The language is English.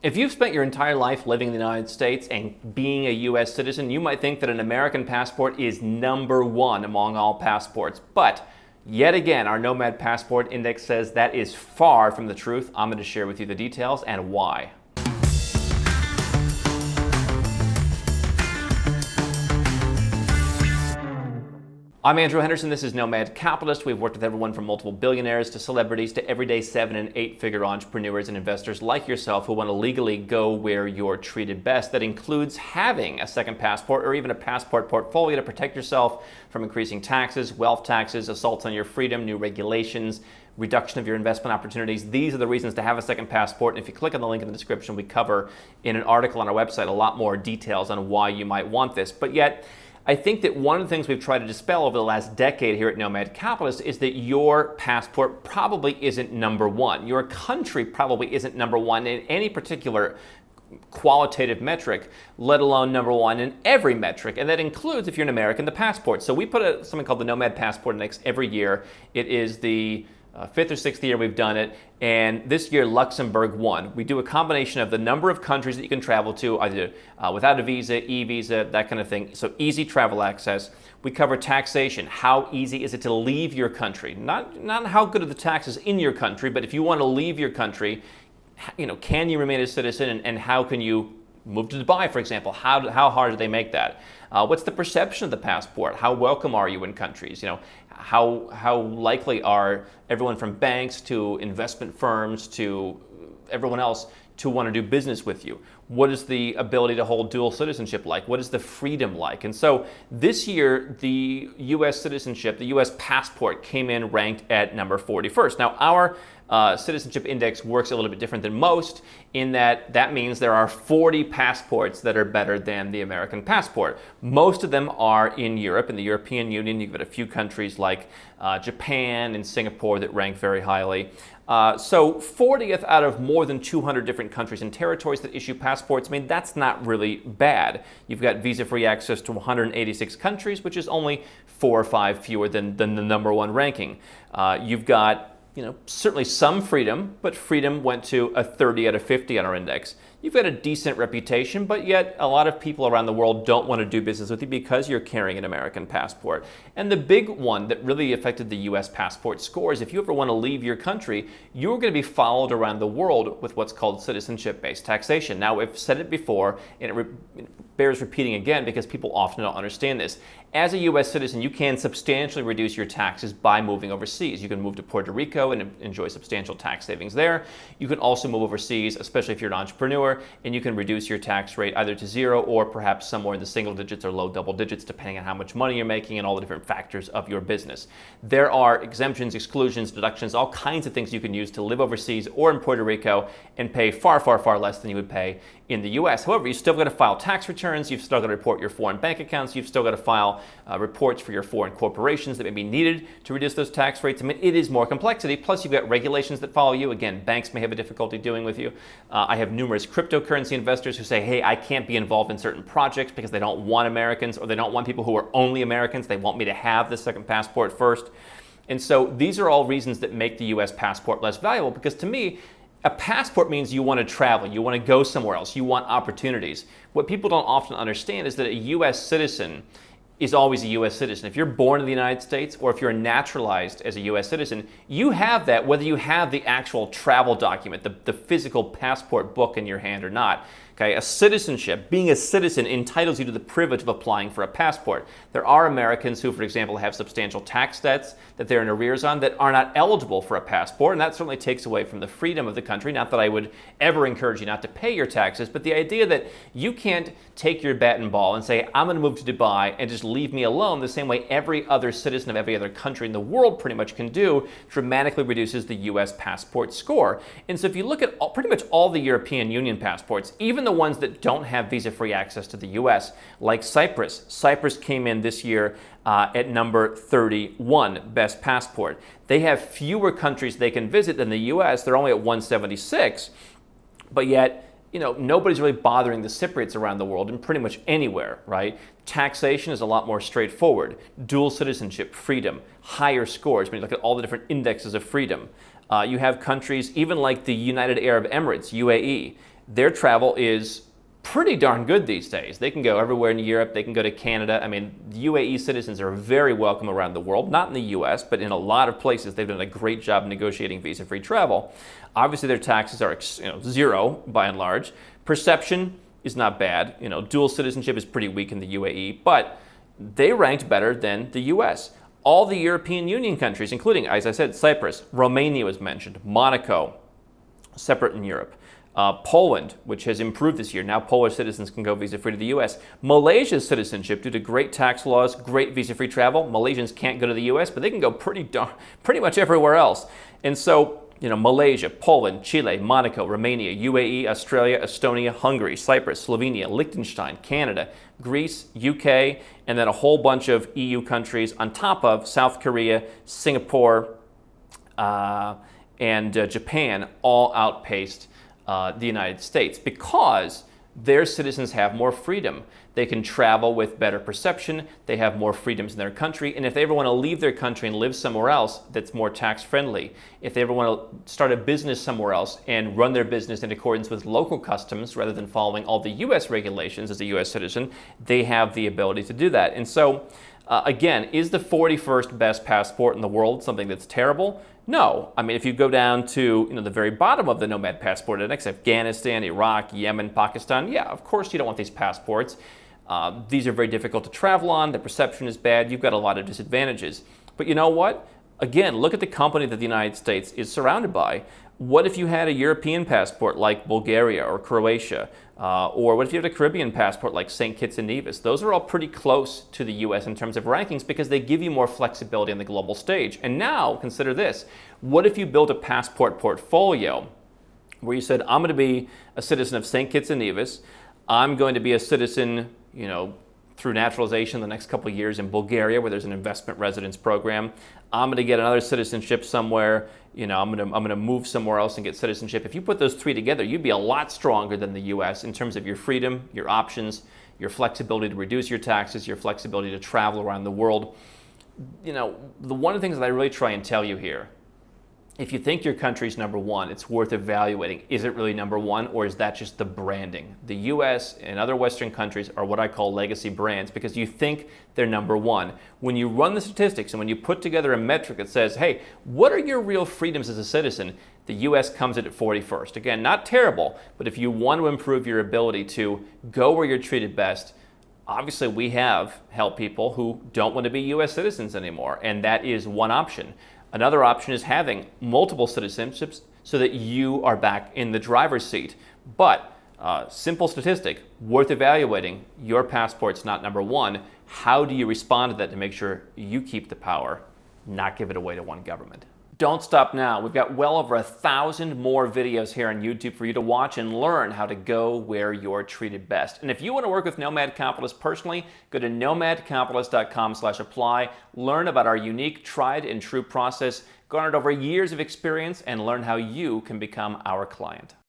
If you've spent your entire life living in the United States and being a U.S. citizen, you might think that an American passport is number one among all passports. But yet again, our Nomad Passport Index says that is far from the truth. I'm going to share with you the details and why. I'm Andrew Henderson. This is Nomad Capitalist. We've worked with everyone from multiple billionaires to celebrities to everyday 7- and 8-figure entrepreneurs and investors like yourself who want to legally go where you're treated best. That includes having a second passport or even a passport portfolio to protect yourself from increasing taxes, wealth taxes, assaults on your freedom, new regulations, reduction of your investment opportunities. These are the reasons to have a second passport. And if you click on the link in the description, we cover in an article on our website a lot more details on why you might want this. But yet, I think that one of the things we've tried to dispel over the last decade here at Nomad Capitalist is that your passport probably isn't number one. Your country probably isn't number one in any particular qualitative metric, let alone number one in every metric. And that includes, if you're an American, the passport. So we put something called the Nomad Passport Index every year. It is the fifth or sixth year we've done it, and this year Luxembourg won. We do a combination of the number of countries that you can travel to, either without a visa, e-visa, that kind of thing, so easy travel access. We cover taxation. How easy is it to leave your country? Not how good are the taxes in your country, but if you want to leave your country, can you remain a citizen, and how can you move to Dubai, for example? How hard do they make that? What's the perception of the passport? How welcome are you in countries? How likely are everyone from banks to investment firms to everyone else to want to do business with you? What is the ability to hold dual citizenship like? What is the freedom like? And so this year, the U.S. citizenship, the U.S. passport came in ranked at number 41st. Now, our citizenship index works a little bit different than most in that means there are 40 passports that are better than the American passport. Most of them are in Europe, in the European Union. You've got a few countries like Japan and Singapore that rank very highly. So 40th out of more than 200 different countries and territories that issue passports, that's not really bad. You've got visa-free access to 186 countries, which is only 4 or 5 fewer than the number one ranking. You've got certainly some freedom, but freedom went to a 30 out of 50 on our index. You've got a decent reputation, but yet a lot of people around the world don't want to do business with you because you're carrying an American passport. And the big one that really affected the U.S. passport scores, if you ever want to leave your country, you're going to be followed around the world with what's called citizenship-based taxation. Now, I've said it before, and it bears repeating again because people often don't understand this. As a U.S. citizen, you can substantially reduce your taxes by moving overseas. You can move to Puerto Rico and enjoy substantial tax savings there. You can also move overseas, especially if you're an entrepreneur, and you can reduce your tax rate either to 0 or perhaps somewhere in the single digits or low double digits, depending on how much money you're making and all the different factors of your business. There are exemptions, exclusions, deductions, all kinds of things you can use to live overseas or in Puerto Rico and pay far, far, far less than you would pay in the U.S. However, you've still got to file tax returns, you've still got to report your foreign bank accounts, you've still got to file reports for your foreign corporations that may be needed to reduce those tax rates. It is more complexity. Plus, you've got regulations that follow you. Again, banks may have a difficulty doing with you. I have numerous cryptocurrency investors who say, hey, I can't be involved in certain projects because they don't want Americans or they don't want people who are only Americans. They want me to have the second passport first. And so these are all reasons that make the U.S. passport less valuable because to me, a passport means you want to travel, you want to go somewhere else, you want opportunities. What people don't often understand is that a U.S. citizen is always a U.S. citizen. If you're born in the United States or if you're naturalized as a U.S. citizen, you have that whether you have the actual travel document, the physical passport book in your hand or not. Okay, a citizenship, being a citizen entitles you to the privilege of applying for a passport. There are Americans who, for example, have substantial tax debts that they're in arrears on that are not eligible for a passport, and that certainly takes away from the freedom of the country. Not that I would ever encourage you not to pay your taxes, but the idea that you can't take your bat and ball and say, I'm going to move to Dubai and just leave me alone the same way every other citizen of every other country in the world pretty much can do, dramatically reduces the U.S. passport score. And so if you look at pretty much all the European Union passports, even the ones that don't have visa-free access to the U.S., like Cyprus. Cyprus came in this year at number 31, best passport. They have fewer countries they can visit than the U.S. They're only at 176, but yet nobody's really bothering the Cypriots around the world and pretty much anywhere, right? Taxation is a lot more straightforward. Dual citizenship, freedom, higher scores. When you look at all the different indexes of freedom. You have countries even like the United Arab Emirates, UAE. their travel is pretty darn good these days. They can go everywhere in Europe. They can go to Canada. I mean, UAE citizens are very welcome around the world, not in the US, but in a lot of places. They've done a great job negotiating visa-free travel. Obviously, their taxes are zero by and large. Perception is not bad. Dual citizenship is pretty weak in the UAE, but they ranked better than the US. All the European Union countries, including, as I said, Cyprus, Romania was mentioned, Monaco, separate in Europe. Poland, which has improved this year. Now Polish citizens can go visa-free to the U.S. Malaysia's citizenship, due to great tax laws, great visa-free travel. Malaysians can't go to the U.S., but they can go pretty much everywhere else. And so, Malaysia, Poland, Chile, Monaco, Romania, UAE, Australia, Estonia, Hungary, Cyprus, Slovenia, Liechtenstein, Canada, Greece, UK, and then a whole bunch of EU countries on top of South Korea, Singapore, and Japan all outpaced the United States because their citizens have more freedom. They can travel with better perception. They have more freedoms in their country. And if they ever want to leave their country and live somewhere else that's more tax friendly, if they ever want to start a business somewhere else and run their business in accordance with local customs rather than following all the U.S. regulations as a U.S. citizen, they have the ability to do that. And so, again, is the 41st best passport in the world something that's terrible? No. I mean, if you go down to the very bottom of the Nomad Passport Index, Afghanistan, Iraq, Yemen, Pakistan, yeah, of course you don't want these passports. These are very difficult to travel on. The perception is bad. You've got a lot of disadvantages. But you know what? Again, look at the company that the United States is surrounded by. What if you had a European passport like Bulgaria or Croatia? Or what if you had a Caribbean passport like St. Kitts and Nevis? Those are all pretty close to the US in terms of rankings because they give you more flexibility on the global stage. And now, consider this. What if you built a passport portfolio where you said, I'm going to be a citizen of St. Kitts and Nevis. I'm going to be a citizen, through naturalization the next couple of years in Bulgaria, where there's an investment residence program. I'm going to get another citizenship somewhere. I'm going to move somewhere else and get citizenship. If you put those three together, you'd be a lot stronger than the U.S. in terms of your freedom, your options, your flexibility to reduce your taxes, your flexibility to travel around the world. One of the things that I really try and tell you here, if you think your country's number one, it's worth evaluating. Is it really number one, or is that just the branding? The US and other Western countries are what I call legacy brands because you think they're number one. When you run the statistics and when you put together a metric that says, hey, what are your real freedoms as a citizen? The US comes in at 41st. Again, not terrible, but if you want to improve your ability to go where you're treated best, obviously we have helped people who don't want to be US citizens anymore, and that is one option. Another option is having multiple citizenships so that you are back in the driver's seat. But simple statistic, worth evaluating, your passport's not number one. How do you respond to that to make sure you keep the power, not give it away to one government? Don't stop now. We've got well over 1,000 more videos here on YouTube for you to watch and learn how to go where you're treated best. And if you want to work with Nomad Capitalist personally, go to nomadcapitalist.com/apply, learn about our unique, tried and true process, garnered over years of experience, and learn how you can become our client.